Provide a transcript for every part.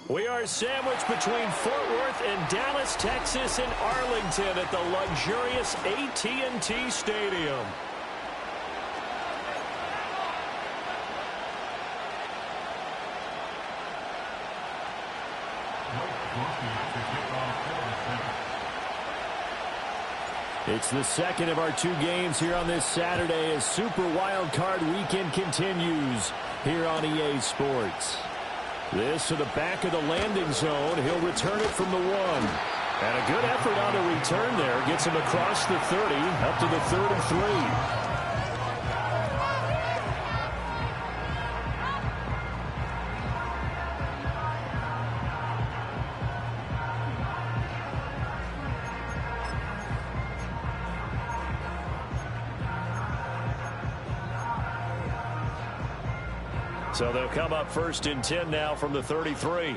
We are sandwiched between Fort Worth and Dallas, Texas, and Arlington at the luxurious AT&T Stadium. It's the second of our two games here on this Saturday as Super Wild Card Weekend continues here on EA Sports. This to the back of the landing zone. He'll return it from the 1. And a good effort on the return there. Gets him across the 30, up to the 33. So they'll come up 1st and 10 now from the 33.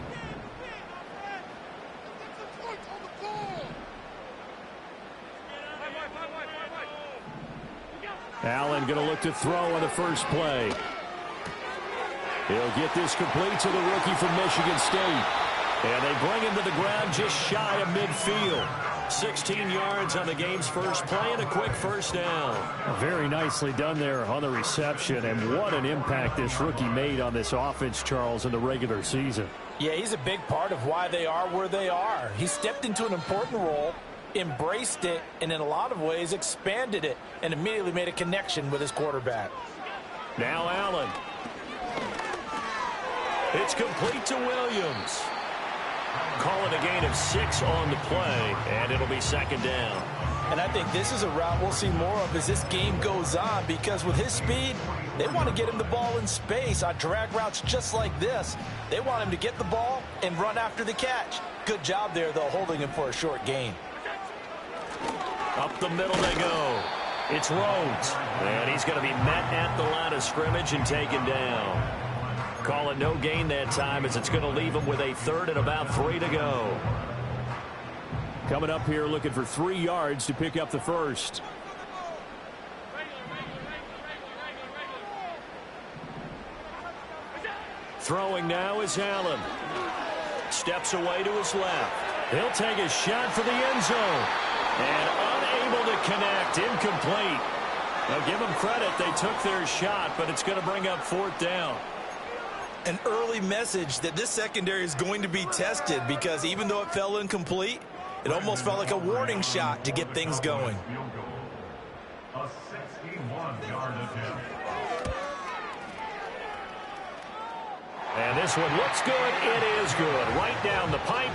Allen going to look to throw on the first play. He'll get this complete to the rookie from Michigan State. And they bring him to the ground just shy of midfield. 16 yards on the game's first play and a quick first down. Very nicely done there on the reception, and what an impact this rookie made on this offense, Charles, in the regular season. Yeah, he's a big part of why they are where they are. He stepped into an important role, embraced it, and in a lot of ways expanded it, and immediately made a connection with his quarterback. Now Allen. It's complete to Williams. Call it a gain of 6 on the play, and it'll be 2nd down. And I think this is a route we'll see more of as this game goes on, because with his speed, they want to get him the ball in space on drag routes just like this. They want him to get the ball and run after the catch. Good job there, though, holding him for a short gain. Up the middle they go. It's Rhodes, and he's going to be met at the line of scrimmage and taken down. Call it no gain that time as it's going to leave him with a 3rd and about 3 to go. Coming up here looking for 3 yards to pick up the first. Throwing now is Allen. Steps away to his left. He'll take a shot for the end zone. And unable to connect. Incomplete. Now give them credit. They took their shot, but it's going to bring up 4th down. An early message that this secondary is going to be tested, because even though it fell incomplete, it almost felt like a warning shot to get things going. A 61-yard attempt. And this one looks good. It is good. Right down the pipe.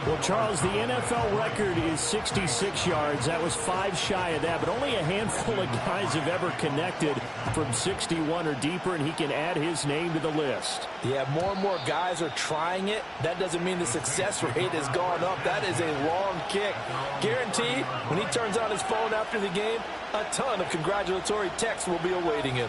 Well, Charles, the NFL record is 66 yards. That was 5 shy of that, but only a handful of guys have ever connected from 61 or deeper, and he can add his name to the list. Yeah, more and more guys are trying it. That doesn't mean the success rate has gone up. That is a long kick. Guaranteed, when he turns on his phone after the game, a ton of congratulatory texts will be awaiting him.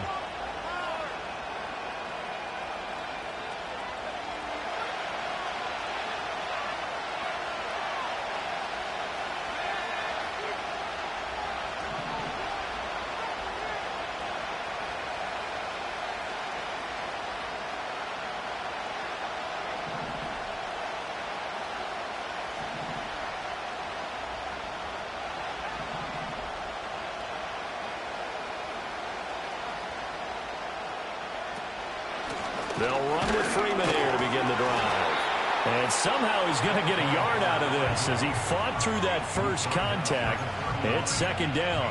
They'll run with Freeman here to begin the drive. And somehow he's going to get a yard out of this as he fought through that first contact. It's 2nd down.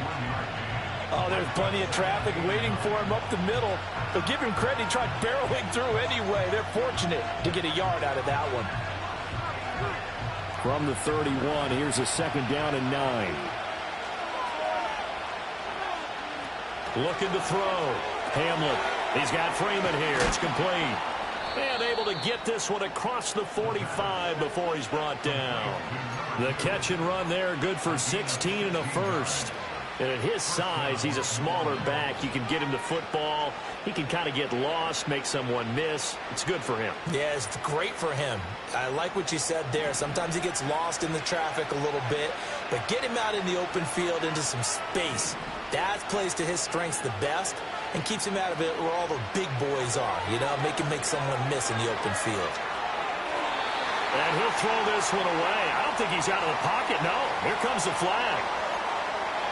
Oh, there's plenty of traffic waiting for him up the middle. But give him credit, he tried barreling through anyway. They're fortunate to get a yard out of that one. From the 31, here's a 2nd down and 9. Looking to throw. Hamlet. He's got Freeman here. It's complete. And able to get this one across the 45 before he's brought down. The catch and run there, good for 16 and a first. And at his size, he's a smaller back. You can get him the football. He can kind of get lost, make someone miss. It's good for him. Yeah, it's great for him. I like what you said there. Sometimes he gets lost in the traffic a little bit. But get him out in the open field into some space. That plays to his strengths the best and keeps him out of it where all the big boys are. You know, make him make someone miss in the open field. And he'll throw this one away. I don't think he's out of the pocket, no. Here comes the flag.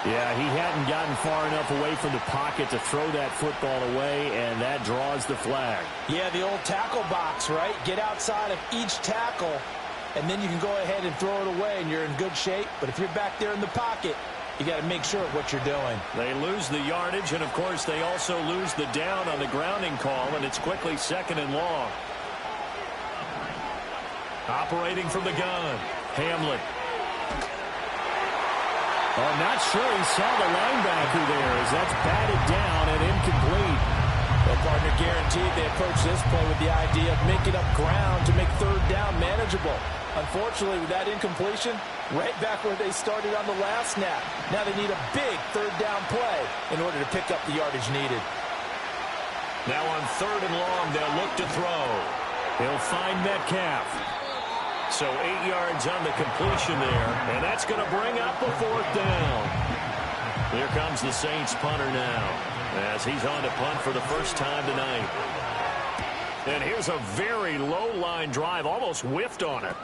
Yeah, he hadn't gotten far enough away from the pocket to throw that football away, and that draws the flag. Yeah, the old tackle box, right? Get outside of each tackle, and then you can go ahead and throw it away, and you're in good shape. But if you're back there in the pocket, you got to make sure of what you're doing. They lose the yardage, and, of course, they also lose the down on the grounding call, and it's quickly 2nd and long. Operating from the gun, Hamlet. I'm not sure he saw the linebacker there as that's batted down and incomplete. Well, partner, guaranteed they approach this play with the idea of making up ground to make 3rd down manageable. Unfortunately, with that incompletion, right back where they started on the last snap. Now they need a big 3rd down play in order to pick up the yardage needed. Now on 3rd and long, they'll look to throw. He'll find Metcalf. So 8 yards on the completion there, and that's going to bring up a 4th down. Here comes the Saints punter now, as he's on to punt for the first time tonight. And here's a very low-line drive, almost whiffed on it.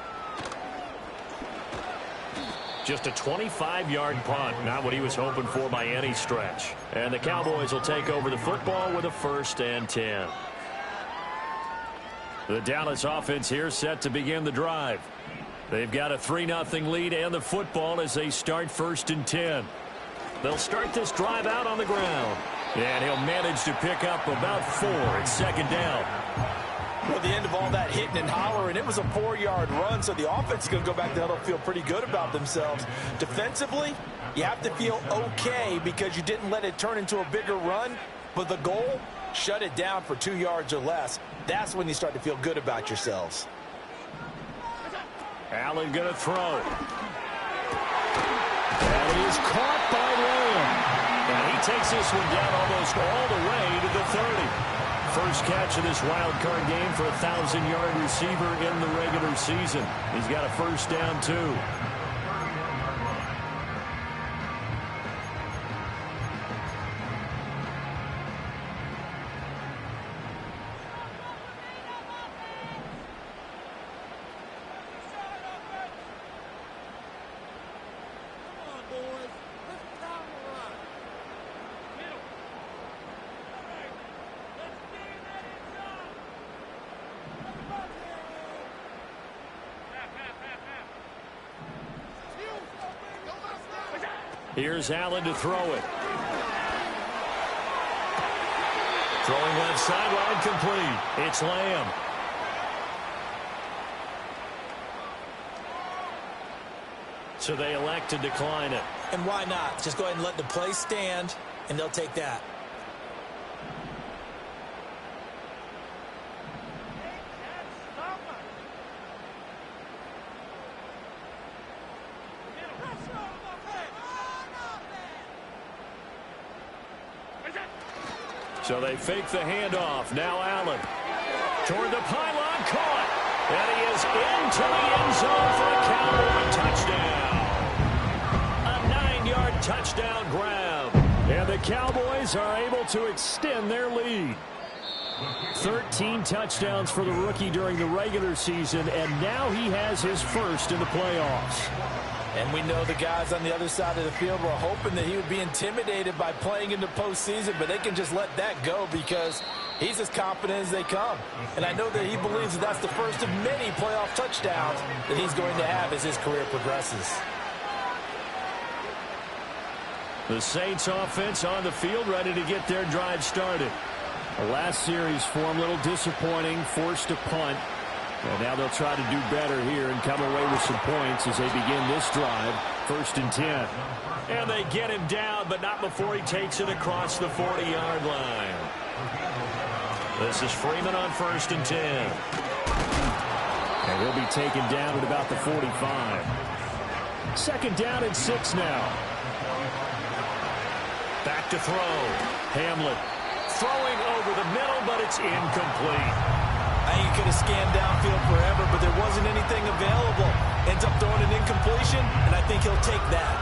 Just a 25-yard punt, not what he was hoping for by any stretch. And the Cowboys will take over the football with a 1st and 10. The Dallas offense here set to begin the drive. They've got a 3-0 lead and the football as they start 1st and 10. They'll start this drive out on the ground. And he'll manage to pick up about 4 at 2nd down. Well, the end of all that hitting and hollering, it was a 4-yard run, so the offense is going to go back there and feel pretty good about themselves. Defensively, you have to feel okay because you didn't let it turn into a bigger run, but the goal, shut it down for 2 yards or less. That's when you start to feel good about yourselves. Allen going to throw. That is caught by Lamb. And he takes this one down almost all the way to the 30. First catch of this wild card game for a 1,000-yard receiver in the regular season. He's got a 1st down, too. Here's Allen to throw it. Throwing left sideline complete. It's Lamb. So they elect to decline it. And why not? Just go ahead and let the play stand, and they'll take that. So they fake the handoff. Now Allen. Toward the pylon, caught. And he is into the end zone for a Cowboy touchdown. A 9-yard touchdown grab. And the Cowboys are able to extend their lead. 13 touchdowns for the rookie during the regular season, and now he has his 1st in the playoffs. And we know the guys on the other side of the field were hoping that he would be intimidated by playing in the postseason, but they can just let that go because he's as confident as they come. And I know that he believes that that's the first of many playoff touchdowns that he's going to have as his career progresses. The Saints offense on the field ready to get their drive started. The last series for him, a little disappointing, forced to punt. And now they'll try to do better here and come away with some points as they begin this drive. 1st and 10. And they get him down, but not before he takes it across the 40-yard line. This is Freeman on 1st and 10. And he'll be taken down at about the 45. 2nd down and 6 now. Back to throw. Hamlet throwing over the middle, but it's incomplete. I think he could have scanned downfield forever, but there wasn't anything available. Ends up throwing an incompletion, and I think he'll take that.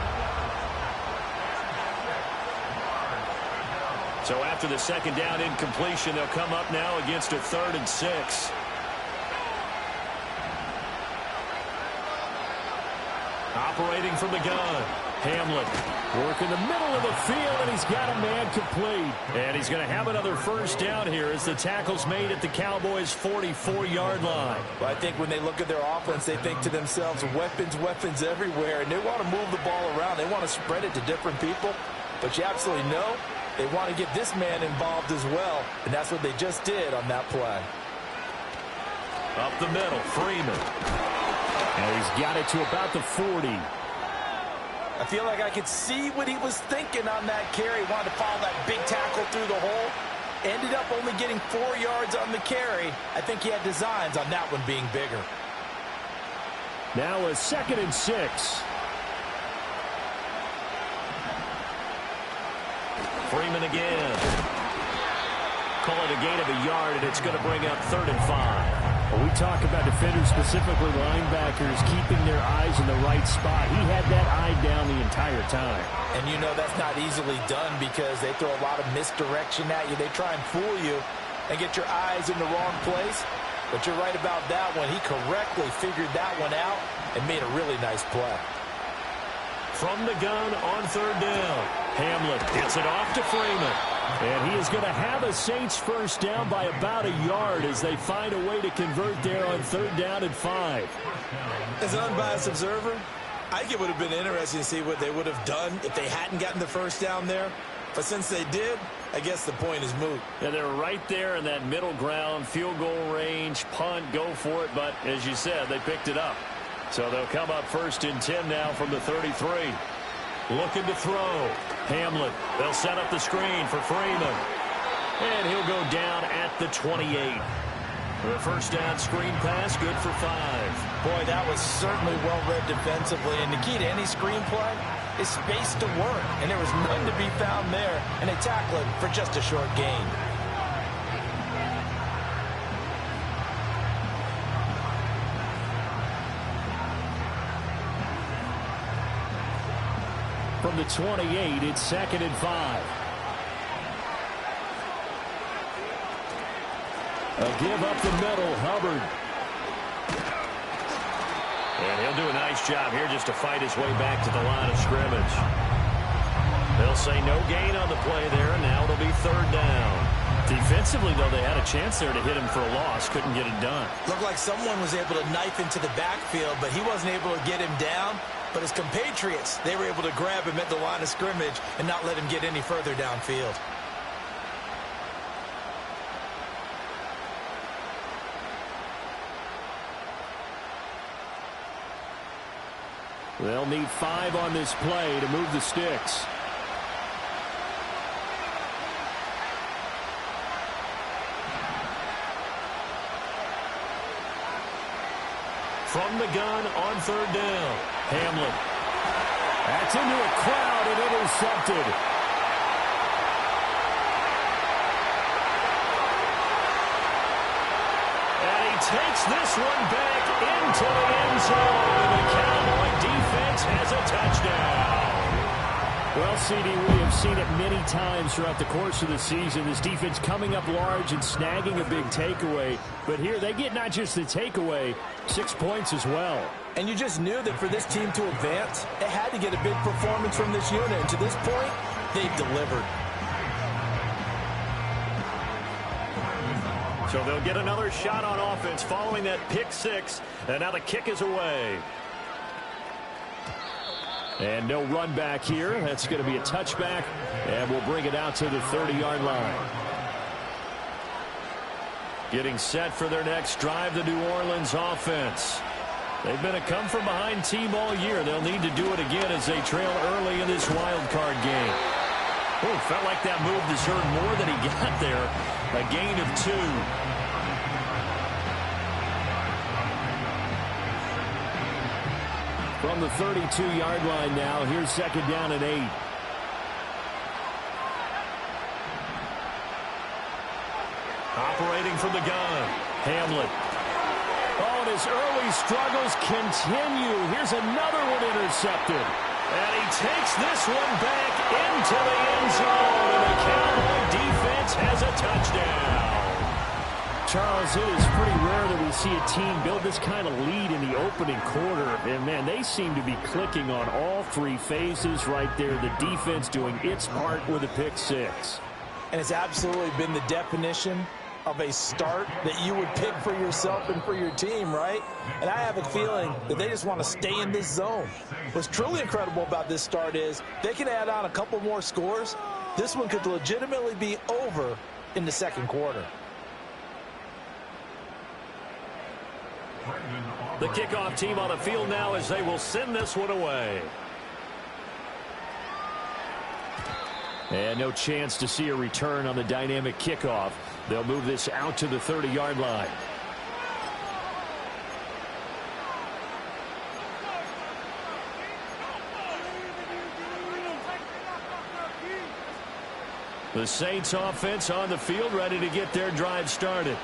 So after the 2nd down incompletion, they'll come up now against a 3rd and 6. Operating from the gun, Hamlet. Work in the middle of the field, and he's got a man complete. And he's going to have another first down here as the tackle's made at the Cowboys' 44-yard line. Well, I think when they look at their offense, they think to themselves, weapons, weapons everywhere, and they want to move the ball around. They want to spread it to different people, but you absolutely know they want to get this man involved as well, and that's what they just did on that play. Up the middle, Freeman. And he's got it to about the 40. I feel like I could see what he was thinking on that carry. Wanted to follow that big tackle through the hole. Ended up only getting 4 yards on the carry. I think he had designs on that one being bigger. Now a 2nd and 6. Freeman again. Call it a gain of a yard, and it's going to bring up 3rd and 5. When we talk about defenders, specifically linebackers, keeping their eyes in the right spot, he had that eye down the entire time. And you know that's not easily done because they throw a lot of misdirection at you. They try and fool you and get your eyes in the wrong place. But you're right about that one. He correctly figured that one out and made a really nice play. From the gun on 3rd down, Hamlet gets it off to Freeman. And he is going to have a Saints first down by about a yard as they find a way to convert there on 3rd down and 5. As an unbiased observer, I think it would have been interesting to see what they would have done if they hadn't gotten the first down there. But since they did, I guess the point is moot. And they're right there in that middle ground, field goal range, punt, go for it. But as you said, they picked it up. So they'll come up 1st and 10 now from the 33. Looking to throw. Hamlet. They'll set up the screen for Freeman. And he'll go down at the 28. The first down screen pass, good for 5. Boy, that was certainly well read defensively. And the key to any screen play is space to work. And there was none to be found there. And they tackle it for just a short gain. From the 28, it's 2nd and 5. A give up the middle, Hubbard. And he'll do a nice job here just to fight his way back to the line of scrimmage. They'll say no gain on the play there, and now it'll be 3rd down. Defensively, though, they had a chance there to hit him for a loss. Couldn't get it done. Looked like someone was able to knife into the backfield, but he wasn't able to get him down. But his compatriots, they were able to grab him at the line of scrimmage and not let him get any further downfield. They'll need 5 on this play to move the sticks. From the gun on 3rd down, Hamlet. That's into a crowd and intercepted. And he takes this one back into the end zone, and the Cowboy defense has a touchdown. Well, CD, we have seen it many times throughout the course of the season. This defense coming up large and snagging a big takeaway. But here they get not just the takeaway, 6 points as well. And you just knew that for this team to advance, they had to get a big performance from this unit. And to this point, they've delivered. So they'll get another shot on offense following that pick 6. And now the kick is away. And no run back here. That's going to be a touchback. And we'll bring it out to the 30-yard line. Getting set for their next drive, the New Orleans offense. They've been a come-from-behind team all year. They'll need to do it again as they trail early in this wild card game. Oh, felt like that move deserved more than he got there. A gain of 2. From the 32-yard line now, here's 2nd down and 8. Operating from the gun, Hamlet. Oh, and his early struggles continue. Here's another one intercepted. And he takes this one back into the end zone, and the Cowboy defense has a touchdown. Charles, it is pretty rare that we see a team build this kind of lead in the opening quarter. And, man, they seem to be clicking on all three phases right there. The defense doing its part with a pick six. And it's absolutely been the definition of a start that you would pick for yourself and for your team, right? And I have a feeling that they just want to stay in this zone. What's truly incredible about this start is they can add on a couple more scores. This one could legitimately be over in the second quarter. The kickoff team on the field now as they will send this one away. And no chance to see a return on the dynamic kickoff. They'll move this out to the 30-yard line. The Saints offense on the field ready to get their drive started.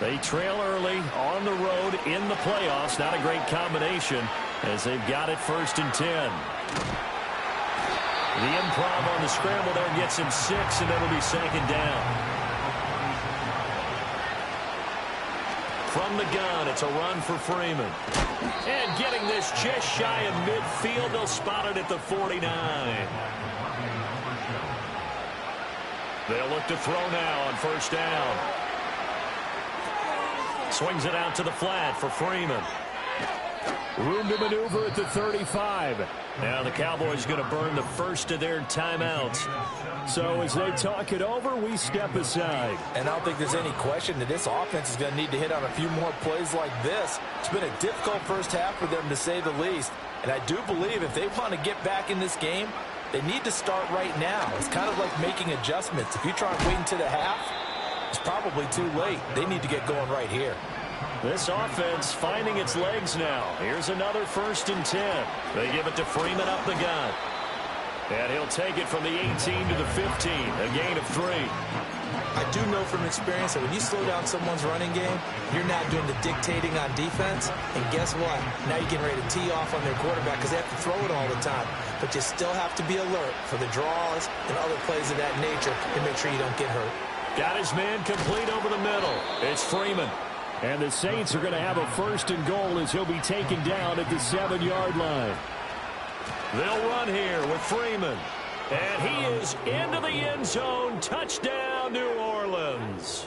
They trail early on the road in the playoffs. Not a great combination as they've got it 1st and 10. The improv on the scramble there gets him 6, and it'll be 2nd down. From the gun, it's a run for Freeman. And getting this just shy of midfield, they'll spot it at the 49. They'll look to throw now on 1st down. Swings it out to the flat for Freeman. Room to maneuver at the 35. Now the Cowboys going to burn the first of their timeouts. So as they talk it over, we step aside. And I don't think there's any question that this offense is going to need to hit on a few more plays like this. It's been a difficult first half for them, to say the least. And I do believe if they want to get back in this game, they need to start right now. It's kind of like making adjustments. If you try and wait until the half, it's probably too late. They need to get going right here. This offense finding its legs now. Here's another 1st and 10. They give it to Freeman up the gun. And he'll take it from the 18 to the 15, a gain of 3. I do know from experience that when you slow down someone's running game, you're not doing the dictating on defense. And guess what? Now you're getting ready to tee off on their quarterback because they have to throw it all the time. But you still have to be alert for the draws and other plays of that nature to make sure you don't get hurt. Got his man complete over the middle. It's Freeman. And the Saints are going to have a 1st and goal as he'll be taken down at the 7-yard line. They'll run here with Freeman. And he is into the end zone. Touchdown, New Orleans.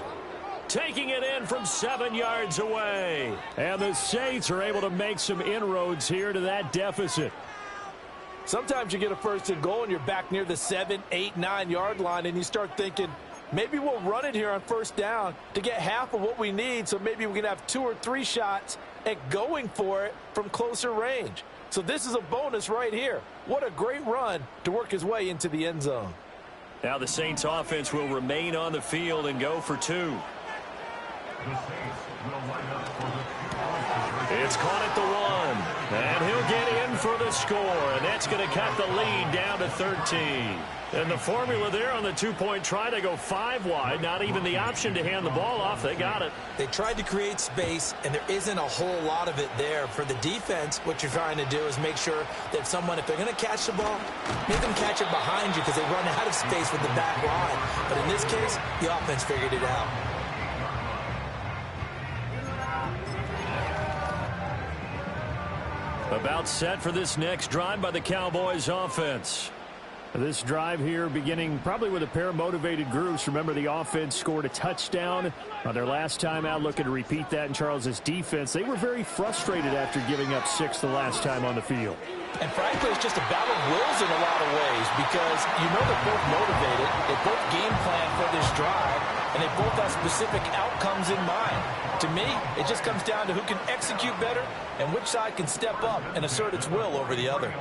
Taking it in from 7 yards away. And the Saints are able to make some inroads here to that deficit. Sometimes you get a 1st and goal and you're back near the 7, 8, 9-yard line and you start thinking, maybe we'll run it here on 1st down to get half of what we need, so maybe we can have 2 or 3 shots at going for it from closer range. So this is a bonus right here. What a great run to work his way into the end zone. Now the Saints offense will remain on the field and go for 2. It's caught at the 1. And he'll get in for the score. And that's going to cut the lead down to 13. And the formula there on the 2-point try to go 5 wide. Not even the option to hand the ball off. They got it. They tried to create space, and there isn't a whole lot of it there. For the defense, what you're trying to do is make sure that someone, if they're going to catch the ball, make them catch it behind you because they run out of space with the back line. But in this case, the offense figured it out. About set for this next drive by the Cowboys offense. This drive here beginning probably with a pair of motivated groups. Remember, the offense scored a touchdown on their last time out. Looking to repeat that in Charles's defense. They were very frustrated after giving up 6 the last time on the field. And frankly, it's just a battle of wills in a lot of ways because you know they're both motivated. They both game plan for this drive, and they both have specific outcomes in mind. To me, it just comes down to who can execute better and which side can step up and assert its will over the other.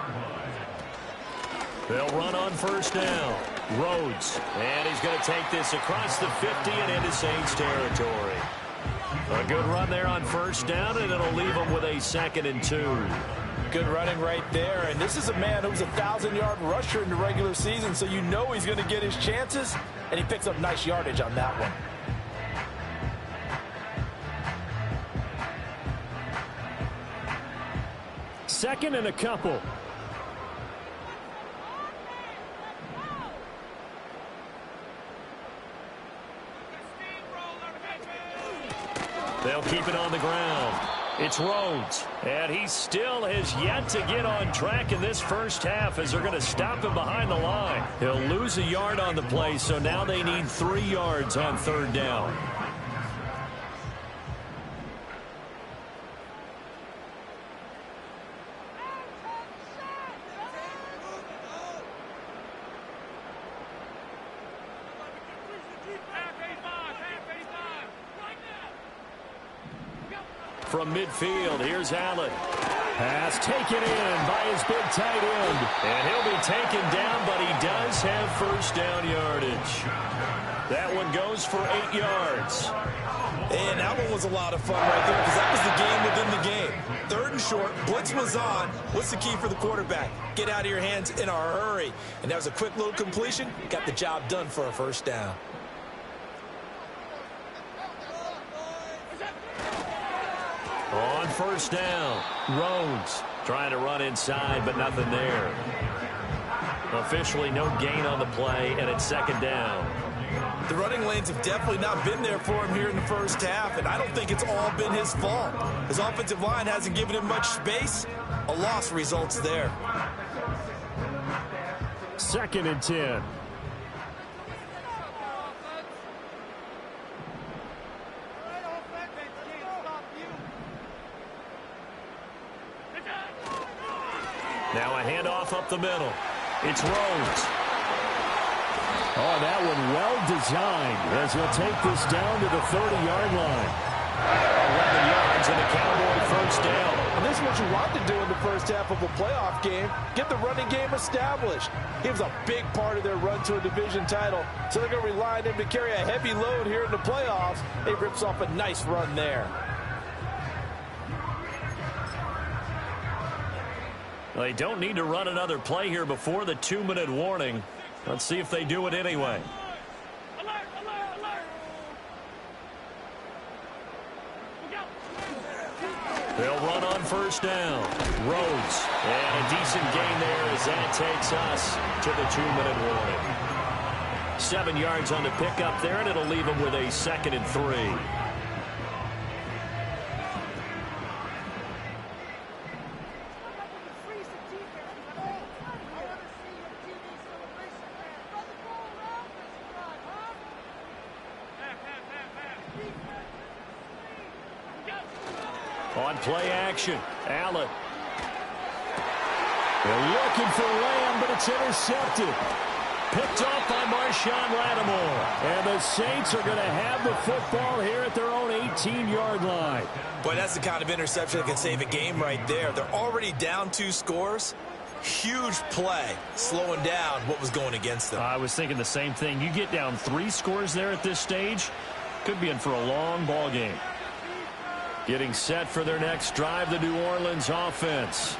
They'll run on 1st down. Rhodes. And he's going to take this across the 50 and into Saints territory. A good run there on 1st down, and it'll leave them with a 2nd and 2. Good running right there. And this is a man who's a 1,000-yard rusher in the regular season, so you know he's going to get his chances, and he picks up nice yardage on that one. Second and a couple. They'll keep it on the ground. It's Rhodes, and he still has yet to get on track in this first half as they're going to stop him behind the line. He'll lose a yard on the play, so now they need 3 yards on 3rd down. From midfield, here's Allen. Pass taken in by his big tight end. And he'll be taken down, but he does have first down yardage. That one goes for 8 yards. And that one was a lot of fun right there because that was the game within the game. 3rd and short, blitz was on. What's the key for the quarterback? Get out of your hands in a hurry. And that was a quick little completion. Got the job done for a first down. On first down, Rhodes trying to run inside, but nothing there. Officially no gain on the play, and it's 2nd down. The running lanes have definitely not been there for him here in the first half, and I don't think it's all been his fault. His offensive line hasn't given him much space. A loss results there. 2nd and 10. Now a handoff up the middle. It's Rhodes. Oh, that one well designed as he'll take this down to the 30-yard line. 11 yards and a Cowboy first down. And this is what you want to do in the first half of a playoff game. Get the running game established. He was a big part of their run to a division title. So they're going to rely on him to carry a heavy load here in the playoffs. He rips off a nice run there. They don't need to run another play here before the 2-minute warning. Let's see if they do it anyway. Alert, alert, alert. They'll run on first down. Rhodes. And a decent gain there as that takes us to the 2-minute warning. 7 yards on the pickup there, and it'll leave them with a 2nd and 3. On play action, Allen. They're looking for Lamb, but it's intercepted. Picked off by Marshawn Lattimore. And the Saints are going to have the football here at their own 18-yard line. Boy, that's the kind of interception that can save a game right there. They're already down 2 scores. Huge play, slowing down what was going against them. I was thinking the same thing. You get down 3 scores there at this stage, could be in for a long ball game. Getting set for their next drive, the New Orleans offense.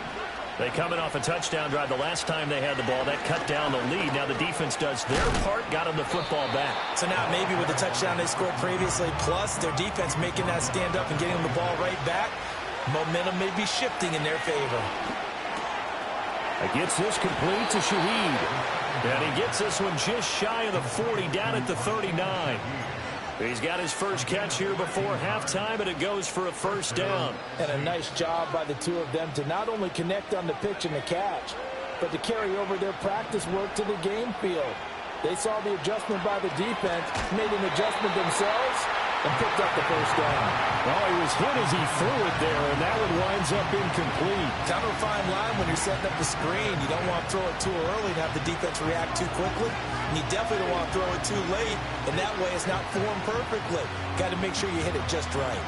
They coming off a touchdown drive the last time they had the ball. That cut down the lead. Now the defense does their part, got them the football back. So now maybe with the touchdown they scored previously, plus their defense making that stand up and getting them the ball right back, momentum may be shifting in their favor. He gets this complete to Shaheed. And he gets this one just shy of the 40, down at the 39. He's got his first catch here before halftime, and it goes for a first down. And a nice job by the 2 of them to not only connect on the pitch and the catch, but to carry over their practice work to the game field. They saw the adjustment by the defense, made an adjustment themselves, and picked up the first down. Well, he was hit as he threw it there, and that one winds up incomplete. Kind of a fine line when you're setting up the screen. You don't want to throw it too early and have the defense react too quickly. And you definitely don't want to throw it too late, and that way it's not formed perfectly. Got to make sure you hit it just right.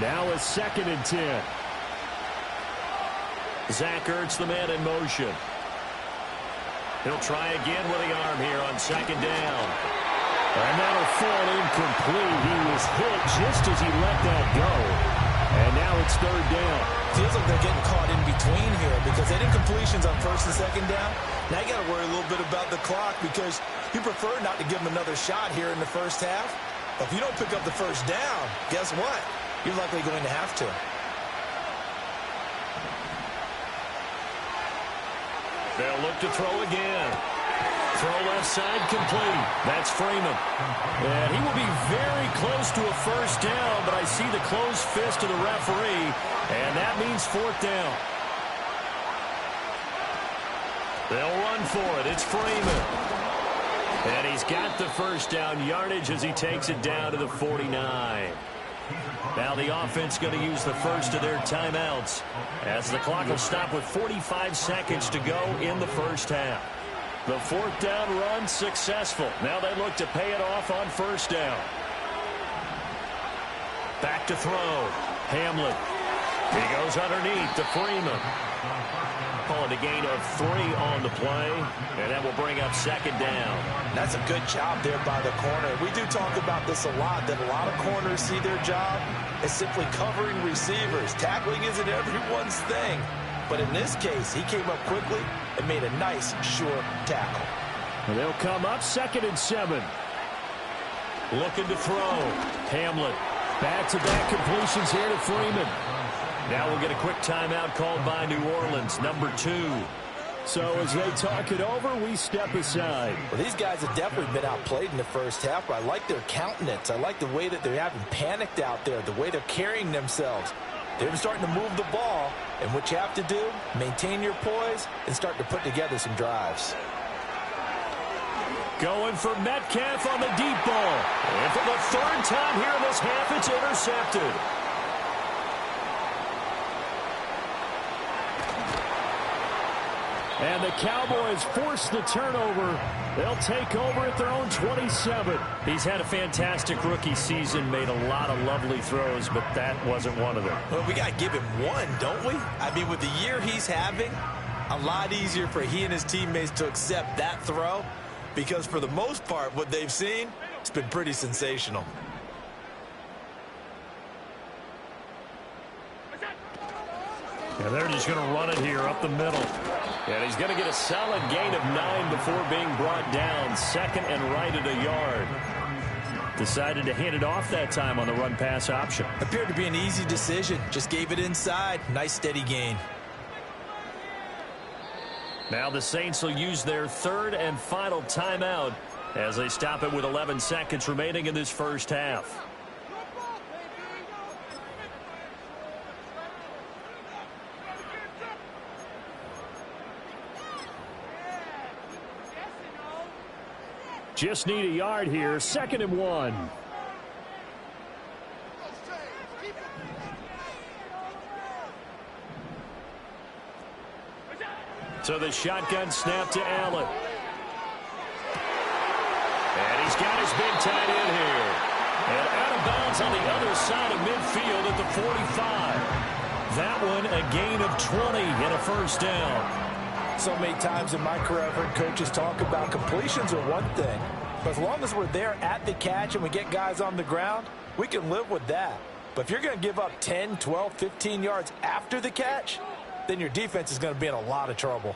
Now a 2nd and 10. Zach Ertz, the man in motion. He'll try again with the arm here on 2nd down. And that'll fall incomplete. He was hit just as he let that go. And now it's 3rd down. Feels like they're getting caught in between here because they did completions on 1st and 2nd down. Now you got to worry a little bit about the clock because you prefer not to give them another shot here in the first half. But if you don't pick up the first down, guess what? You're likely going to have to. They'll look to throw again. Throw left side complete. That's Freeman. And he will be very close to a first down, but I see the closed fist of the referee, and that means fourth down. They'll run for it. It's Freeman. And he's got the first down yardage as he takes it down to the 49. Now the offense going to use the first of their timeouts as the clock will stop with 45 seconds to go in the first half. The fourth down run successful. Now they look to pay it off on first down. Back to throw. Hamlin. He goes underneath to Freeman. Calling a gain of 3 on the play, and that will bring up second down. That's a good job there by the corner. We do talk about this a lot, that a lot of corners see their job as simply covering receivers. Tackling isn't everyone's thing. But in this case, he came up quickly and made a nice, sure tackle. And they'll come up 2nd and 7. Looking to throw. Hamlin. Back-to-back completions here to Freeman. Now we'll get a quick timeout called by New Orleans, number 2. So as they talk it over, we step aside. Well, these guys have definitely been outplayed in the first half, but I like their countenance. I like the way that they haven't panicked out there, the way they're carrying themselves. They're starting to move the ball, and what you have to do, maintain your poise and start to put together some drives. Going for Metcalf on the deep ball. And for the 3rd time here in this half, it's intercepted. And the Cowboys force the turnover. They'll take over at their own 27. He's had a fantastic rookie season, made a lot of lovely throws, but that wasn't one of them. Well, we got to give him one, don't we? I mean, with the year he's having, a lot easier for he and his teammates to accept that throw, because for the most part, what they've seen, it's been pretty sensational. And they're just going to run it here up the middle. And he's going to get a solid gain of 9 before being brought down. 2nd and right at a yard. Decided to hand it off that time on the run-pass option. Appeared to be an easy decision. Just gave it inside. Nice steady gain. Now the Saints will use their 3rd and final timeout as they stop it with 11 seconds remaining in this first half. Just need a yard here. 2nd and 1. So the shotgun snap to Allen. And he's got his big tight end here. And out of bounds on the other side of midfield at the 45. That one a gain of 20 and a first down. So many times in my career I've heard coaches talk about completions are one thing, but as long as we're there at the catch and we get guys on the ground, we can live with that. But if you're going to give up 10, 12, 15 yards after the catch, then your defense is going to be in a lot of trouble.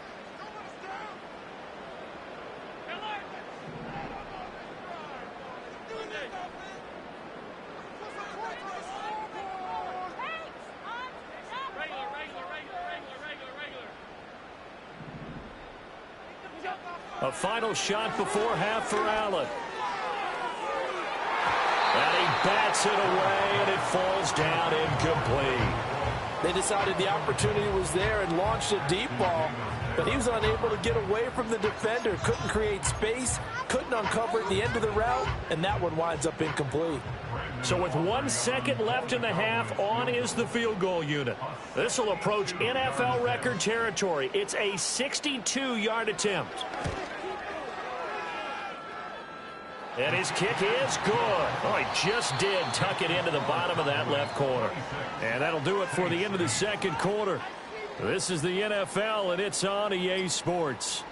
A final shot before half for Allen. And he bats it away, and it falls down incomplete. They decided the opportunity was there and launched a deep ball, but he was unable to get away from the defender, couldn't create space, couldn't uncover at the end of the route, and that one winds up incomplete. So with 1 second left in the half, on is the field goal unit. This will approach NFL record territory. It's a 62-yard attempt. And his kick is good. Oh, he just did tuck it into the bottom of that left corner. And that'll do it for the end of the second quarter. This is the NFL, and it's on EA Sports.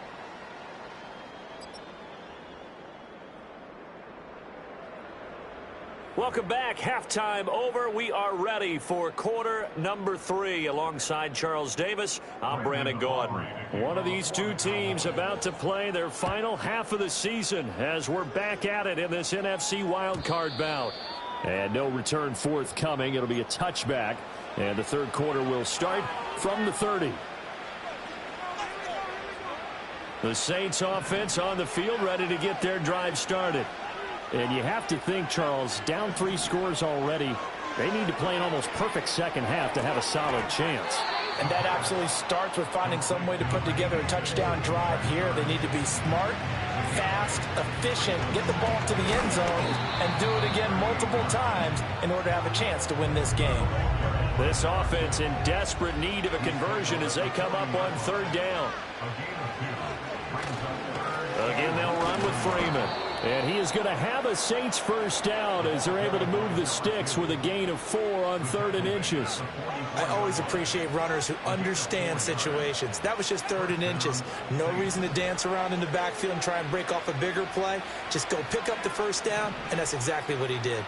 Welcome back. Halftime over. We are ready for quarter number 3. Alongside Charles Davis, I'm Brandon Gordon. One of these two teams about to play their final half of the season as we're back at it in this NFC wildcard bout. And no return forthcoming. It'll be a touchback. And the third quarter will start from the 30. The Saints offense on the field, ready to get their drive started. And you have to think, Charles, down 3 scores already. They need to play an almost perfect second half to have a solid chance. And that absolutely starts with finding some way to put together a touchdown drive here. They need to be smart, fast, efficient, get the ball to the end zone, and do it again multiple times in order to have a chance to win this game. This offense in desperate need of a conversion as they come up on 3rd down. Again, they'll run with Freeman. And he is going to have a Saints first down as they're able to move the sticks with a gain of 4 on 3rd and inches. I always appreciate runners who understand situations. That was just 3rd and inches. No reason to dance around in the backfield and try and break off a bigger play. Just go pick up the first down, and that's exactly what he did.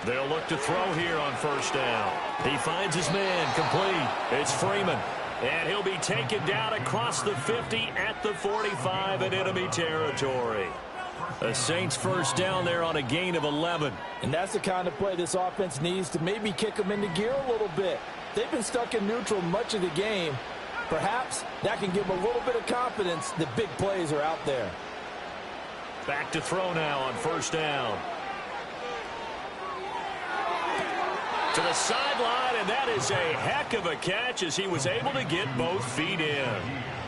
They'll look to throw here on 1st down. He finds his man complete. It's Freeman. And he'll be taken down across the 50 at the 45 in enemy territory. The Saints first down there on a gain of 11. And that's the kind of play this offense needs to maybe kick them into gear a little bit. They've been stuck in neutral much of the game. Perhaps that can give them a little bit of confidence that big plays are out there. Back to throw now on 1st down. To the sideline, and that is a heck of a catch as he was able to get both feet in.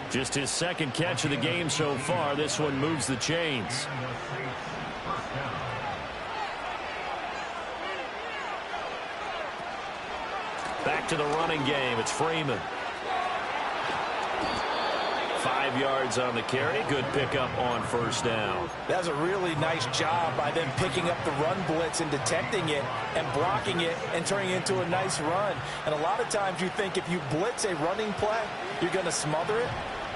Just his 2nd catch of the game so far. This one moves the chains. Back to the running game. It's Freeman. 5 yards on the carry. Good pickup on 1st down. That's a really nice job by them picking up the run blitz and detecting it and blocking it and turning it into a nice run. And a lot of times you think if you blitz a running play, you're going to smother it.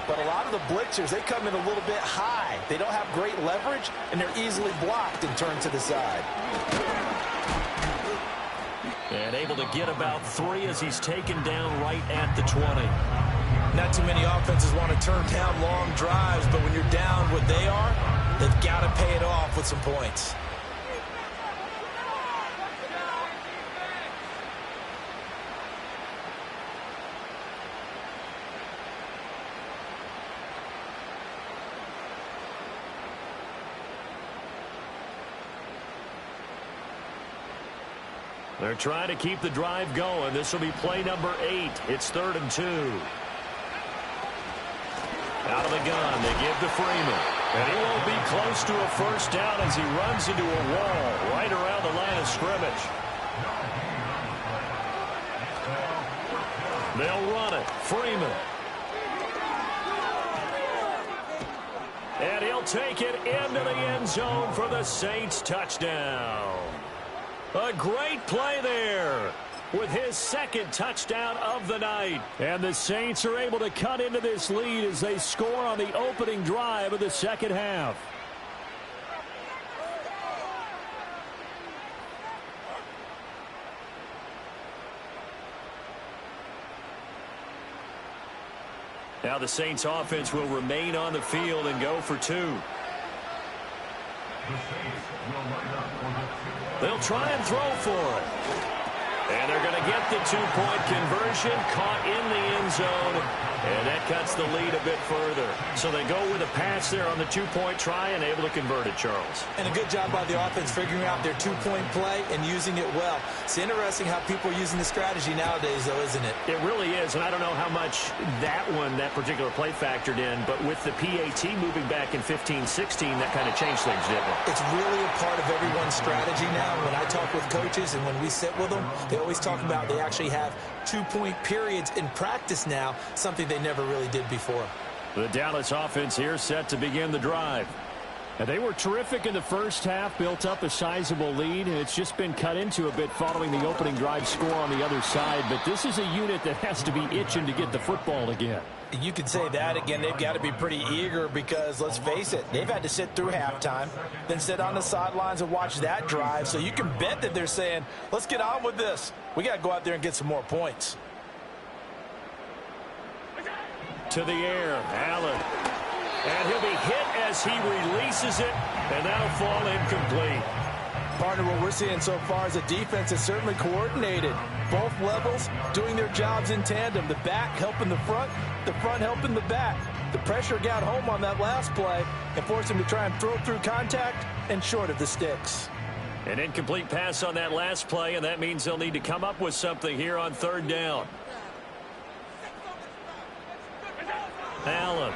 But a lot of the blitzers, they come in a little bit high. They don't have great leverage, and they're easily blocked and turned to the side. And able to get about 3 as he's taken down right at the 20. Not too many offenses want to turn down long drives, but when you're down what they are, they've got to pay it off with some points. They're trying to keep the drive going. This will be play number 8. It's 3rd and 2. Out of the gun, they give to Freeman. And he won't be close to a first down as he runs into a wall right around the line of scrimmage. They'll run it. Freeman. And he'll take it into the end zone for the Saints touchdown. A great play there with his 2nd touchdown of the night. And the Saints are able to cut into this lead as they score on the opening drive of the 2nd half. Now the Saints offense will remain on the field and go for 2. They'll try and throw for it. And they're going to get the 2-point conversion, caught in the end zone, and that cuts the lead a bit further. So they go with a pass there on the 2-point try and able to convert it, Charles. And a good job by the offense figuring out their 2-point play and using it well. It's interesting how people are using the strategy nowadays, though, isn't it? It really is, and I don't know how much that particular play factored in, but with the PAT moving back in 15-16, that kind of changed things, didn't it? It's really a part of everyone's strategy now. When I talk with coaches and when we sit with them, they always talk about they actually have 2-point periods in practice now, something they never really did before. The Dallas offense here set to begin the drive. And they were terrific in the first half, built up a sizable lead, and it's just been cut into a bit following the opening drive score on the other side. But this is a unit that has to be itching to get the football again. You could say that again. They've got to be pretty eager because, let's face it, they've had to sit through halftime, then sit on the sidelines and watch that drive. So you can bet that they're saying, let's get on with this. We got to go out there and get some more points. To the air, Allen. And he'll be hit as he releases it, and that'll fall incomplete. Partner, what we're seeing so far is a defense that's certainly coordinated. Both levels doing their jobs in tandem. The back helping the front helping the back. The pressure got home on that last play and forced him to try and throw through contact and short of the sticks. An incomplete pass on that last play, and that means they'll need to come up with something here on third down. Allen.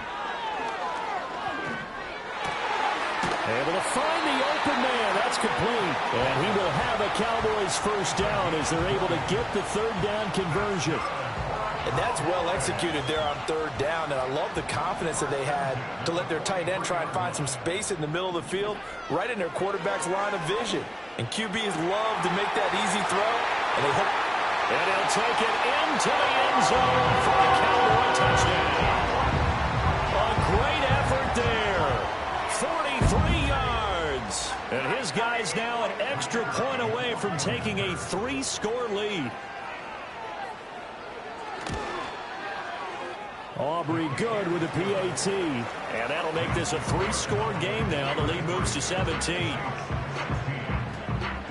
Able to find the open man. That's complete. And he will have a Cowboys first down as they're able to get the third down conversion. And that's well executed there on third down, and I love the confidence that they had to let their tight end try and find some space in the middle of the field, right in their quarterback's line of vision. And QBs love to make that easy throw, and they hope. And he'll take it into the end zone for a Cowboy touchdown. A great effort there. 43 yards. And his guy's now an extra point away from taking a 3-score lead. Aubrey good with a PAT. And that'll make this a 3-score game now. The lead moves to 17.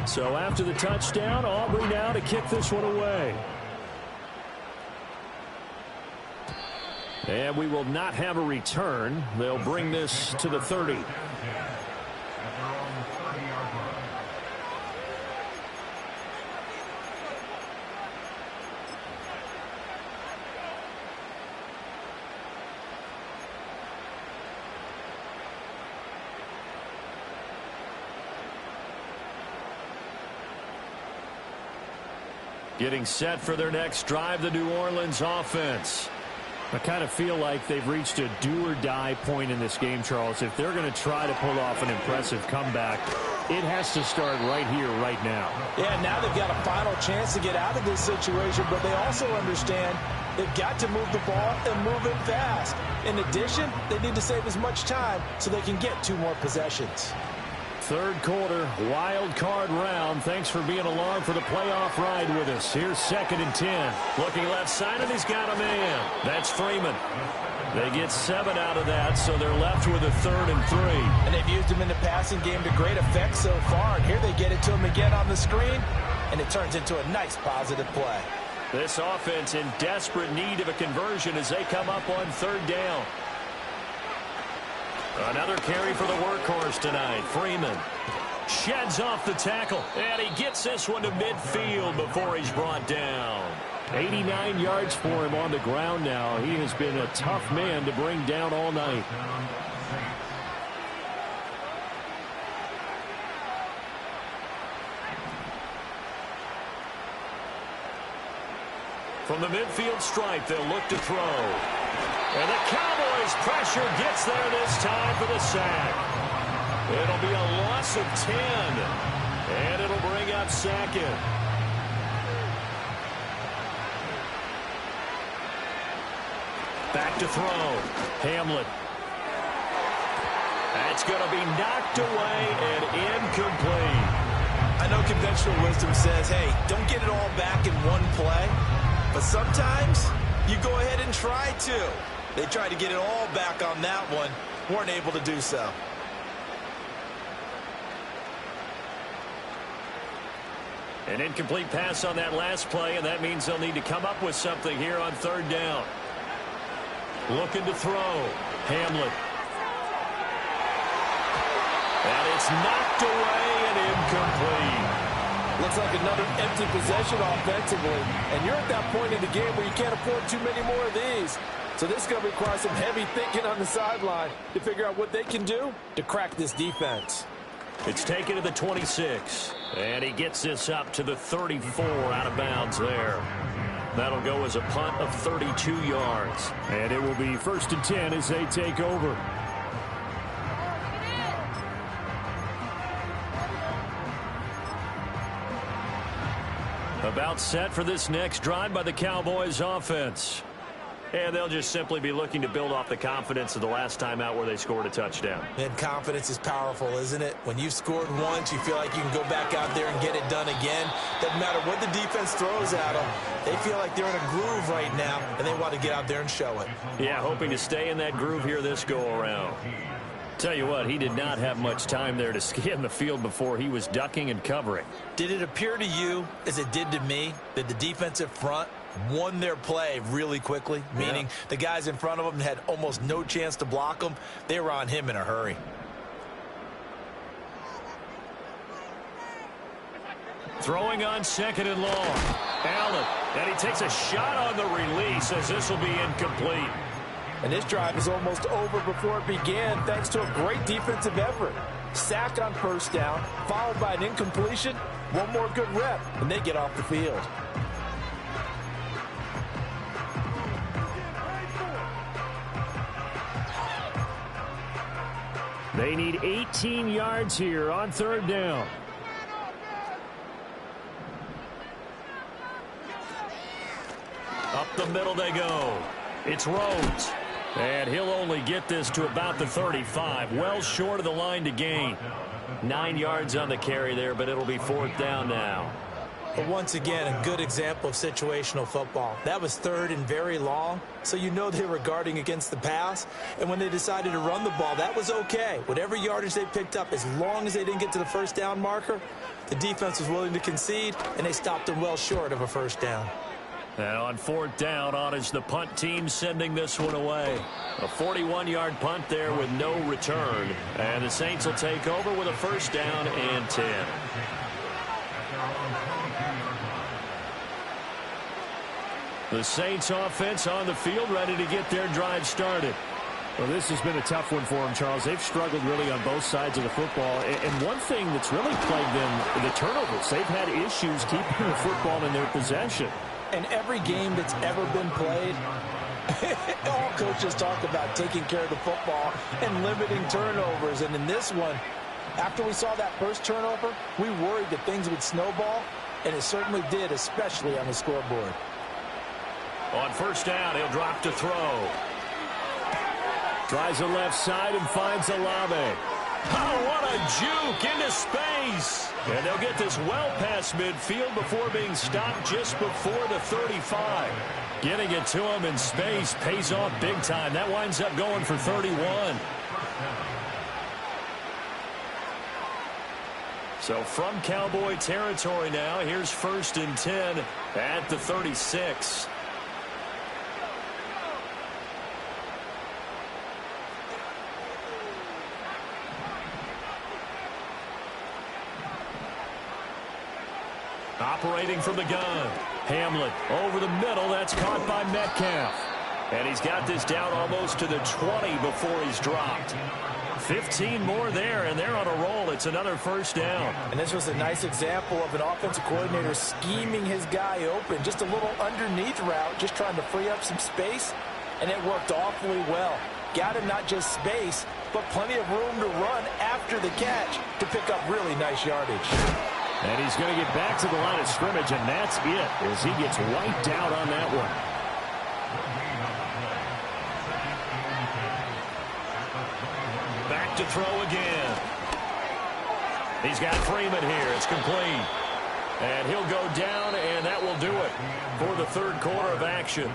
So after the touchdown, Aubrey now to kick this one away. And we will not have a return. They'll bring this to the 30. Getting set for their next drive, the New Orleans offense. I kind of feel like they've reached a do-or-die point in this game, Charles. If they're going to try to pull off an impressive comeback, it has to start right here, right now. Yeah, now they've got a final chance to get out of this situation, but they also understand they've got to move the ball and move it fast. In addition, they need to save as much time so they can get 2 more possessions. Third quarter, wild card round. Thanks for being along for the playoff ride with us. Here's 2nd and 10. Looking left side, and he's got a man. That's Freeman. They get 7 out of that, so they're left with a 3rd and 3. And they've used him in the passing game to great effect so far. And here they get it to him again on the screen, and it turns into a nice positive play. This offense in desperate need of a conversion as they come up on 3rd down. Another carry for the workhorse tonight. Freeman sheds off the tackle, and he gets this one to midfield before he's brought down. 89 yards for him on the ground now. He has been a tough man to bring down all night. From the midfield stripe, they'll look to throw. And the Cowboys' pressure gets there this time for the sack. It'll be a loss of 10. And it'll bring up 2nd. Back to throw. Hamlet. That's going to be knocked away and incomplete. I know conventional wisdom says, hey, don't get it all back in one play. But sometimes you go ahead and try to. They tried to get it all back on that one. Weren't able to do so. An incomplete pass on that last play, and that means they'll need to come up with something here on 3rd down. Looking to throw. Hamlet. And it's knocked away and incomplete. Looks like another empty possession offensively. And you're at that point in the game where you can't afford too many more of these. So this is going to require some heavy thinking on the sideline to figure out what they can do to crack this defense. It's taken to the 26. And he gets this up to the 34 out of bounds there. That'll go as a punt of 32 yards. And it will be 1st and 10 as they take over. About set for this next drive by the Cowboys offense. And they'll just simply be looking to build off the confidence of the last time out where they scored a touchdown. And confidence is powerful, isn't it? When you've scored once, you feel like you can go back out there and get it done again. Doesn't matter what the defense throws at them. They feel like they're in a groove right now, and they want to get out there and show it. Yeah, hoping to stay in that groove here this go-around. Tell you what, he did not have much time there to scan the field before he was ducking and covering. Did it appear to you, as it did to me, that the defensive front won their play really quickly, meaning the guys in front of them had almost no chance to block them. They were on him in a hurry. Throwing on 2nd and long. Allen, and he takes a shot on the release as this will be incomplete. And this drive is almost over before it began thanks to a great defensive effort. Sack on 1st down, followed by an incompletion. One more good rep, and they get off the field. They need 18 yards here on 3rd down. Up the middle they go. It's Rhodes. And he'll only get this to about the 35. Well short of the line to gain. 9 yards on the carry there, but it'll be 4th down now. But once again, a good example of situational football. That was 3rd and very long, so you know they were guarding against the pass. And when they decided to run the ball, that was okay. Whatever yardage they picked up, as long as they didn't get to the 1st down marker, the defense was willing to concede, and they stopped them well short of a 1st down. And on 4th down, on is the punt team sending this one away. A 41-yard punt there with no return. And the Saints will take over with a 1st down and 10. The Saints offense on the field ready to get their drive started. Well, this has been a tough one for them, Charles. They've struggled really on both sides of the football. And one thing that's really plagued them, the turnovers. They've had issues keeping the football in their possession. And every game that's ever been played, all coaches talk about taking care of the football and limiting turnovers. And in this one, after we saw that first turnover, we worried that things would snowball, and it certainly did, especially on the scoreboard. On 1st down, he'll drop to throw. Tries the left side and finds Olave. Oh, what a juke into space. And they'll get this well past midfield before being stopped just before the 35. Getting it to him in space pays off big time. That winds up going for 31. So from Cowboy territory now, here's 1st and 10 at the 36. Operating from the gun. Hamlet over the middle. That's caught by Metcalf. And he's got this down almost to the 20 before he's dropped. 15 more there, and they're on a roll. It's another 1st down. And this was a nice example of an offensive coordinator scheming his guy open. Just a little underneath route, just trying to free up some space, and it worked awfully well. Got him not just space, but plenty of room to run after the catch to pick up really nice yardage. And he's going to get back to the line of scrimmage, and that's it as he gets wiped out on that one. Back to throw again. He's got Freeman here. It's complete. And he'll go down, and that will do it for the 3rd quarter of action.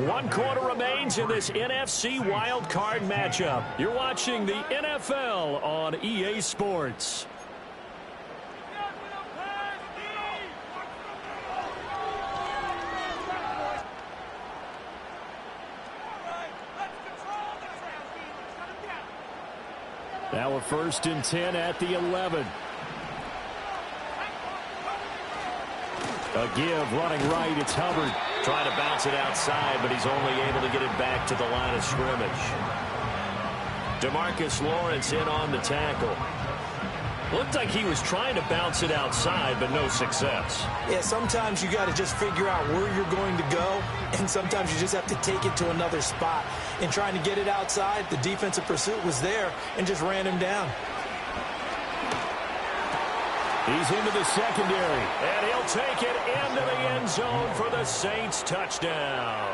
1 quarter remains in this NFC Wild Card matchup. You're watching the NFL on EA Sports. Now a 1st and 10 at the 11. A give, running right, it's Hubbard. Trying to bounce it outside, but he's only able to get it back to the line of scrimmage. DeMarcus Lawrence in on the tackle. Looked like he was trying to bounce it outside, but no success. Yeah, sometimes you got to just figure out where you're going to go, and sometimes you just have to take it to another spot. In trying to get it outside, the defensive pursuit was there and just ran him down. He's into the secondary, and he'll take it into the end zone for the Saints touchdown.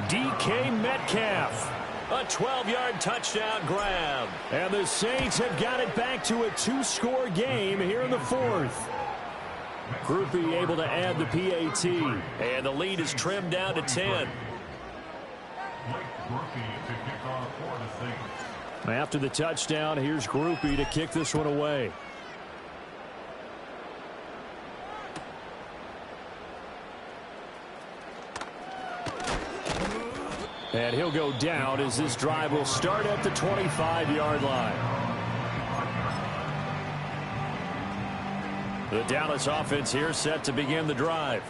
DK Metcalf. A 12-yard touchdown grab. And the Saints have got it back to a 2-score game here in the 4th. Groupie able to add the PAT. And the lead is trimmed down to 10. After the touchdown, here's Groupie to kick this one away. And he'll go down as this drive will start at the 25-yard line. The Dallas offense here set to begin the drive.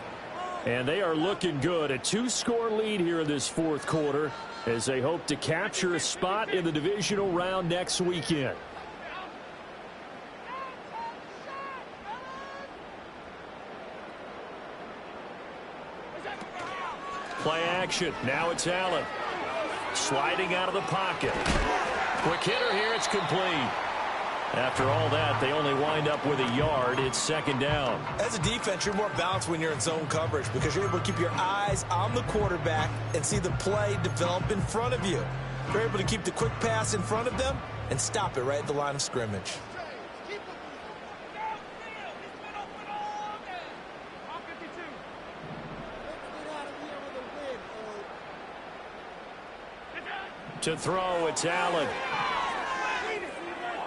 And they are looking good. A 2-score lead here in this fourth quarter as they hope to capture a spot in the divisional round next weekend. Play action. Now it's Allen. Sliding out of the pocket. Quick hitter here. It's complete. After all that, they only wind up with a yard. It's second down. As a defense, you're more balanced when you're in zone coverage because you're able to keep your eyes on the quarterback and see the play develop in front of you. You're able to keep the quick pass in front of them and stop it right at the line of scrimmage. To throw, it's Allen.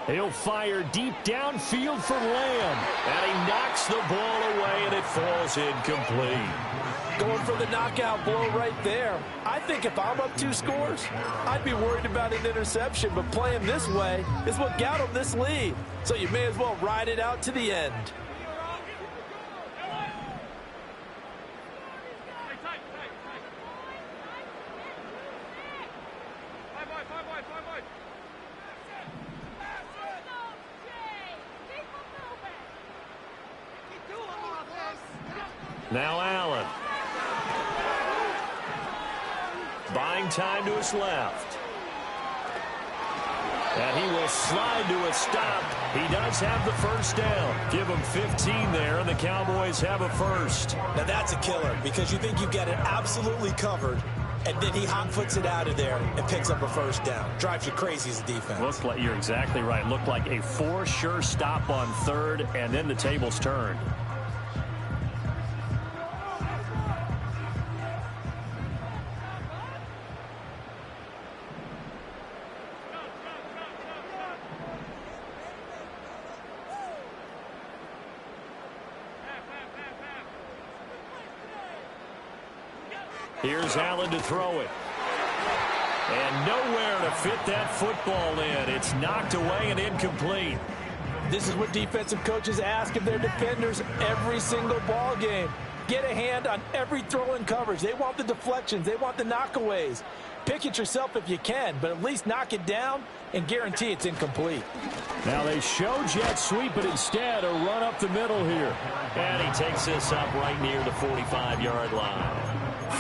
He'll fire deep downfield for Lamb. And he knocks the ball away, and it falls incomplete. Going for the knockout blow right there. I think if I'm up 2 scores, I'd be worried about an interception. But playing this way is what got him this lead. So you may as well ride it out to the end. Now Allen. Buying time to his left. And he will slide to a stop. He does have the first down. Give him 15 there, and the Cowboys have a first. Now that's a killer because you think you've got it absolutely covered, and then he hot-foots it out of there and picks up a first down. Drives you crazy as a defense. Looks like you're exactly right. Looked like a for-sure stop on third, and then the tables turned. Here's Allen to throw it. And nowhere to fit that football in. It's knocked away and incomplete. This is what defensive coaches ask of their defenders every single ball game. Get a hand on every throw in coverage. They want the deflections. They want the knockaways. Pick it yourself if you can, but at least knock it down and guarantee it's incomplete. Now they show jet sweep, but instead a run up the middle here. And he takes this up right near the 45-yard line.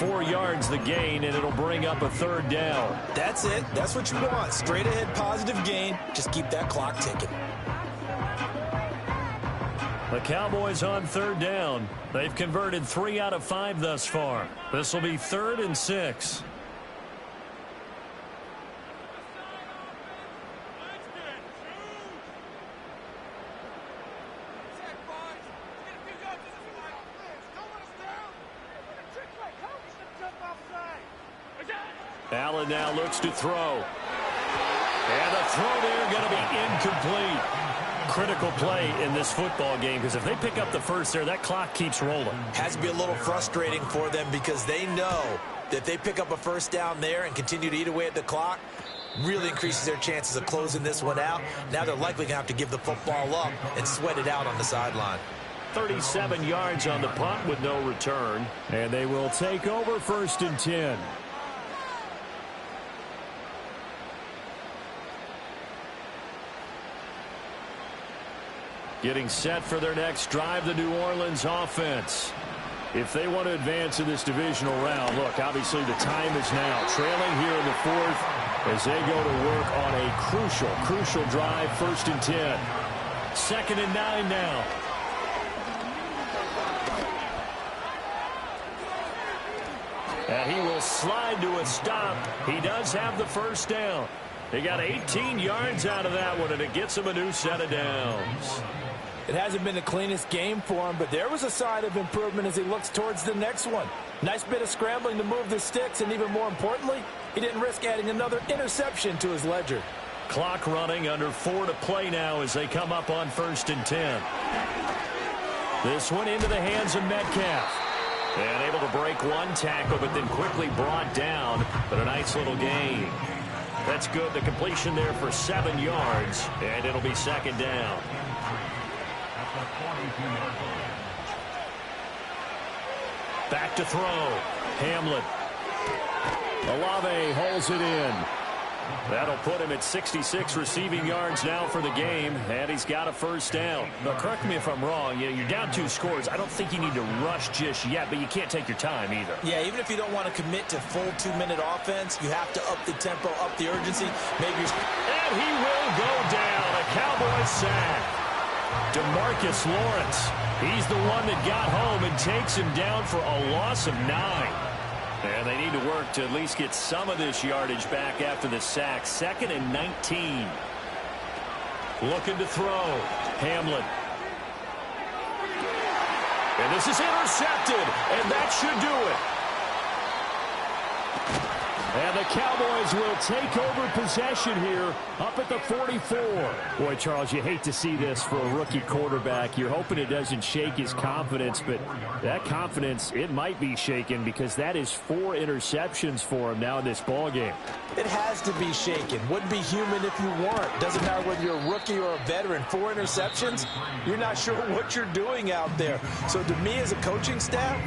4 yards the gain, and it'll bring up a third down. That's it. That's what you want. Straight ahead positive gain. Just keep that clock ticking. The Cowboys on third down. They've converted 3 out of 5 thus far. This will be 3rd and 6. Allen now looks to throw. And the throw there going to be incomplete. Critical play in this football game because if they pick up the first there, that clock keeps rolling. Has to be a little frustrating for them because they know that they pick up a first down there and continue to eat away at the clock, really increases their chances of closing this one out. Now they're likely going to have to give the football up and sweat it out on the sideline. 37 yards on the punt with no return. And they will take over 1st and 10. Getting set for their next drive, the New Orleans offense. If they want to advance in this divisional round, look, obviously the time is now. Trailing here in the 4th as they go to work on a crucial drive, 1st and 10. 2nd and 9 now. And he will slide to a stop. He does have the first down. He got 18 yards out of that one, and it gets him a new set of downs. It hasn't been the cleanest game for him, but there was a sign of improvement as he looks towards the next one. Nice bit of scrambling to move the sticks, and even more importantly, he didn't risk adding another interception to his ledger. Clock running, under 4 to play now as they come up on 1st and 10. This one into the hands of Metcalf. And able to break one tackle, but then quickly brought down. But a nice little gain. That's good. The completion there for 7 yards. And it'll be second down. Back to throw. Hamlet. Olave holds it in. That'll put him at 66 receiving yards now for the game, and he's got a first down. Now, correct me if I'm wrong. You're down 2 scores. I don't think you need to rush just yet, but you can't take your time either. Yeah, even if you don't want to commit to full 2-minute offense, you have to up the tempo, up the urgency. Maybe and he will go down. A Cowboys sack. DeMarcus Lawrence. He's the one that got home and takes him down for a loss of 9. And they need to work to at least get some of this yardage back after the sack. 2nd and 19. Looking to throw. Hamlet. And this is intercepted. And that should do it. And the Cowboys will take over possession here up at the 44. Boy, Charles, you hate to see this for a rookie quarterback. You're hoping it doesn't shake his confidence, but that confidence, it might be shaken because that is 4 interceptions for him now in this ballgame. it has to be shaken. Wouldn't be human if you weren't. Doesn't matter whether you're a rookie or a veteran. 4 interceptions, you're not sure what you're doing out there. So to me as a coaching staff,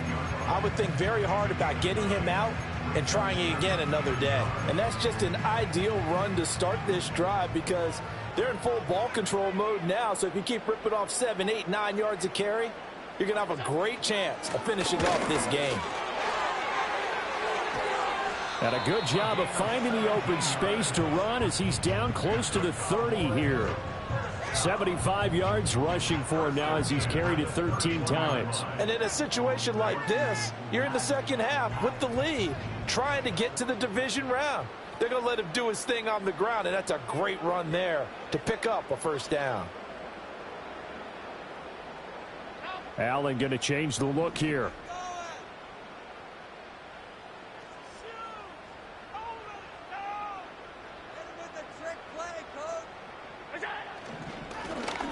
I would think very hard about getting him out and trying it again another day. And that's just an ideal run to start this drive because they're in full ball control mode now. So if you keep ripping off 7, 8, 9 yards of carry, you're going to have a great chance of finishing off this game. And a good job of finding the open space to run as he's down close to the 30 here. 75 yards rushing for him now as he's carried it 13 times. And in a situation like this, you're in the second half with the lead, trying to get to the division round. They're going to let him do his thing on the ground, and that's a great run there to pick up a first down. Allen going to change the look here.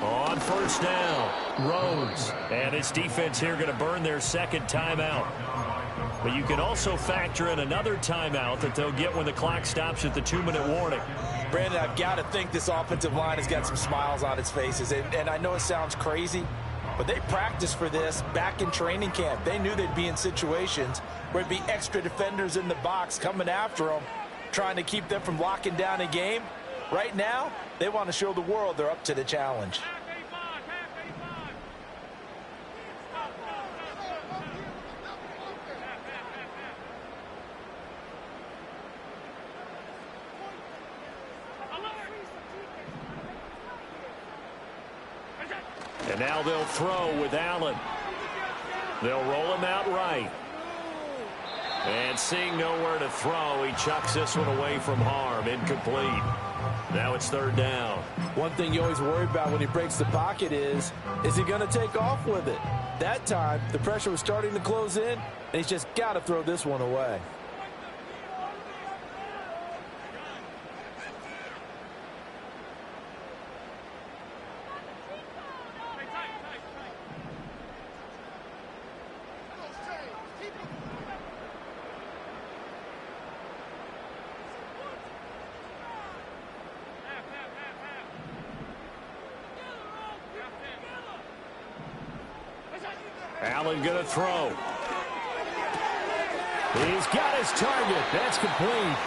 On first down, Rhodes. And his defense here going to burn their second timeout. But you can also factor in another timeout that they'll get when the clock stops at the 2-minute warning. Brandon, I've got to think this offensive line has got some smiles on its faces. And I know it sounds crazy, but they practiced for this back in training camp. They knew they'd be in situations where it'd be extra defenders in the box coming after them, trying to keep them from locking down a game. Right now, they want to show the world they're up to the challenge. And now they'll throw with Allen. They'll roll him out right. And seeing nowhere to throw, he chucks this one away from harm. Incomplete. Now it's third down. One thing you always worry about when he breaks the pocket is he going to take off with it? That time, the pressure was starting to close in, and he's just got to throw this one away. Allen going to throw. He's got his target. That's complete.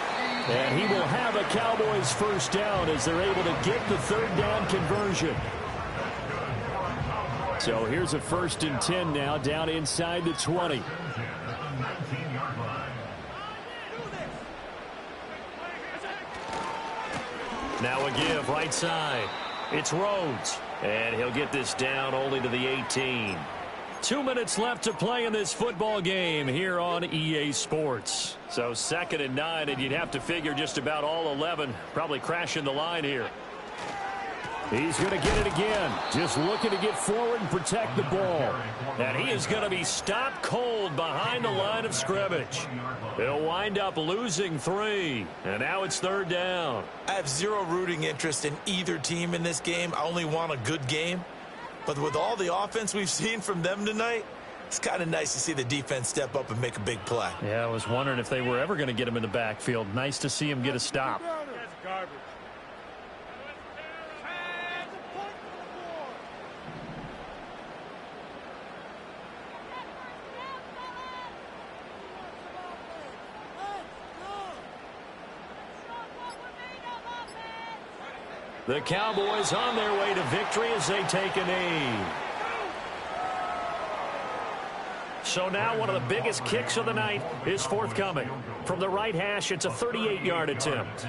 And he will have a Cowboys first down as they're able to get the third down conversion. So here's a 1st and 10 now down inside the 20. Now a give right side. It's Rhodes. And he'll get this down only to the 18. 2 minutes left to play in this football game here on EA Sports. So 2nd and 9, and you'd have to figure just about all 11 probably crashing the line here. He's going to get it again. Just looking to get forward and protect the ball. And he is going to be stopped cold behind the line of scrimmage. He'll wind up losing 3. And now it's third down. I have zero rooting interest in either team in this game. I only want a good game. But with all the offense we've seen from them tonight, It's kind of nice to see the defense step up and make a big play. Yeah, I was wondering if they were ever going to get him in the backfield. Nice to see him get a stop. That's garbage. The Cowboys on their way to victory as they take a knee. So now one of the biggest kicks of the night is forthcoming. From the right hash, it's a 38-yard attempt.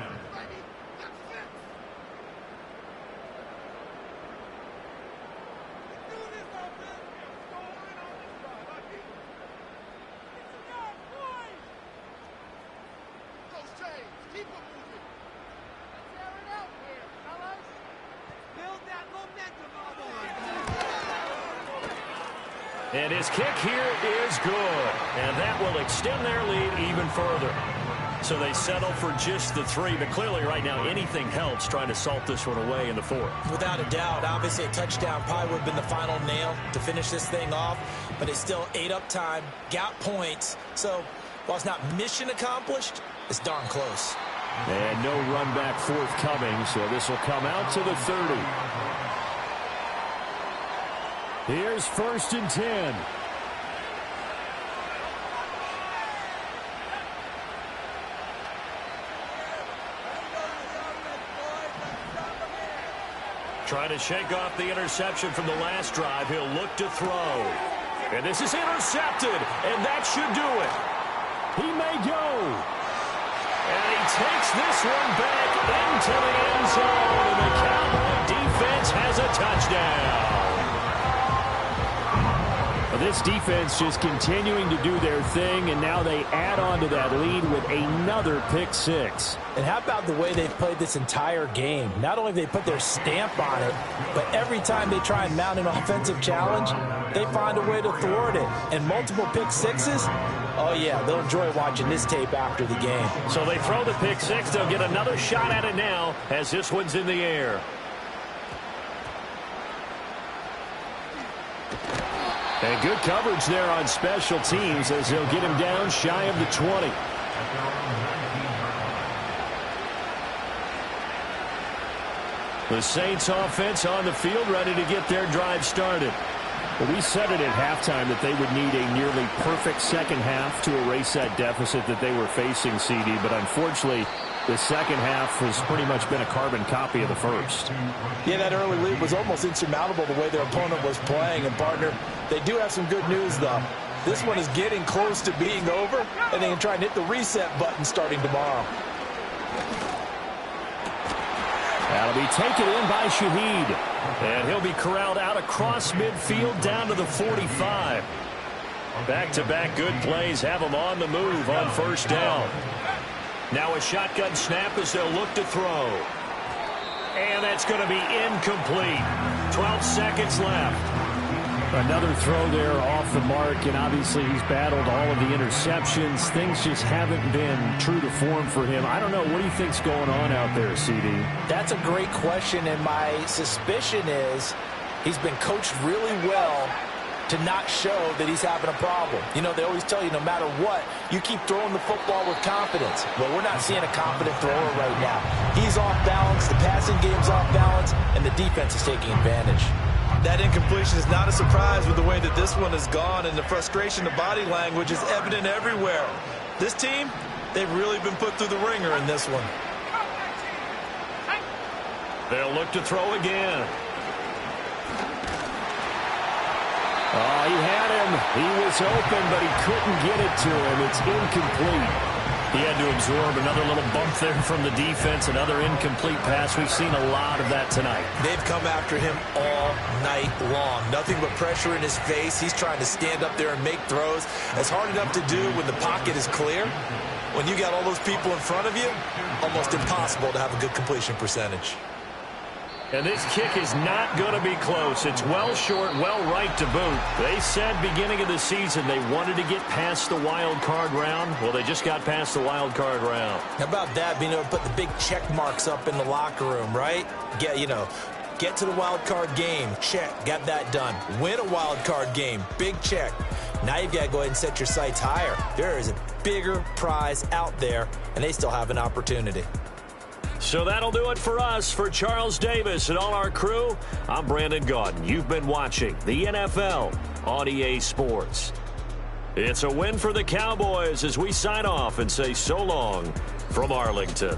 And his kick here is good. And that will extend their lead even further. So they settle for just the 3. But clearly right now anything helps trying to salt this one away in the 4th. Without a doubt, obviously a touchdown probably would have been the final nail to finish this thing off. But it still ate up time, got points. So while it's not mission accomplished, it's darn close. And no run back forthcoming, so this will come out to the 30. Here's 1st and 10. Trying to shake off the interception from the last drive. He'll look to throw. And this is intercepted, and that should do it. He may go. And he takes this one back into the end zone, and the Cowboy defense has a touchdown. This defense just continuing to do their thing, and now they add on to that lead with another pick 6. And how about the way they've played this entire game? Not only have they put their stamp on it, but every time they try and mount an offensive challenge, they find a way to thwart it. And multiple pick 6s, oh yeah, they'll enjoy watching this tape after the game. So they throw the pick 6. They'll get another shot at it now as this one's in the air. And good coverage there on special teams as they'll get him down shy of the 20. The Saints offense on the field ready to get their drive started. Well, we said it at halftime that they would need a nearly perfect second half to erase that deficit that they were facing, CD. But unfortunately, the second half has pretty much been a carbon copy of the first. Yeah, that early lead was almost insurmountable the way their opponent was playing. And, partner, they do have some good news, though. This one is getting close to being over, and they can try and hit the reset button starting tomorrow. That'll be taken in by Shaheed. And he'll be corralled out across midfield down to the 45. Back-to-back good plays have him on the move on 1st down. Now a shotgun snap as they'll look to throw. And that's going to be incomplete. 12 seconds left. Another throw there off the mark, and obviously he's battled all of the interceptions. Things just haven't been true to form for him. I don't know. What do you think's going on out there, CD? That's a great question, and my suspicion is he's been coached really well to not show that he's having a problem. You know, they always tell you no matter what, you keep throwing the football with confidence. Well, we're not seeing a confident thrower right now. He's off balance, the passing game's off balance, and the defense is taking advantage. That incompletion is not a surprise with the way that this one has gone, and the frustration, the body language is evident everywhere. This team, they've really been put through the ringer in this one. They'll look to throw again. Oh, he had him. He was open, but he couldn't get it to him. It's incomplete. He had to absorb another little bump there from the defense, another incomplete pass. We've seen a lot of that tonight. They've come after him all night long. Nothing but pressure in his face. He's trying to stand up there and make throws. It's hard enough to do when the pocket is clear. When you got all those people in front of you, almost impossible to have a good completion percentage. And this kick is not going to be close. It's well short, well right to boot. They said beginning of the season they wanted to get past the wild card round. Well, they just got past the wild card round. How about that, being able to put the big check marks up in the locker room, right? Get to the wild card game, check, got that done. Win a wild card game, big check. Now you've got to go ahead and set your sights higher. There is a bigger prize out there, and they still have an opportunity. So that'll do it for us. For Charles Davis and all our crew, I'm Brandon Gaudin. You've been watching the NFL on EA Sports. It's a win for the Cowboys as we sign off and say so long from Arlington.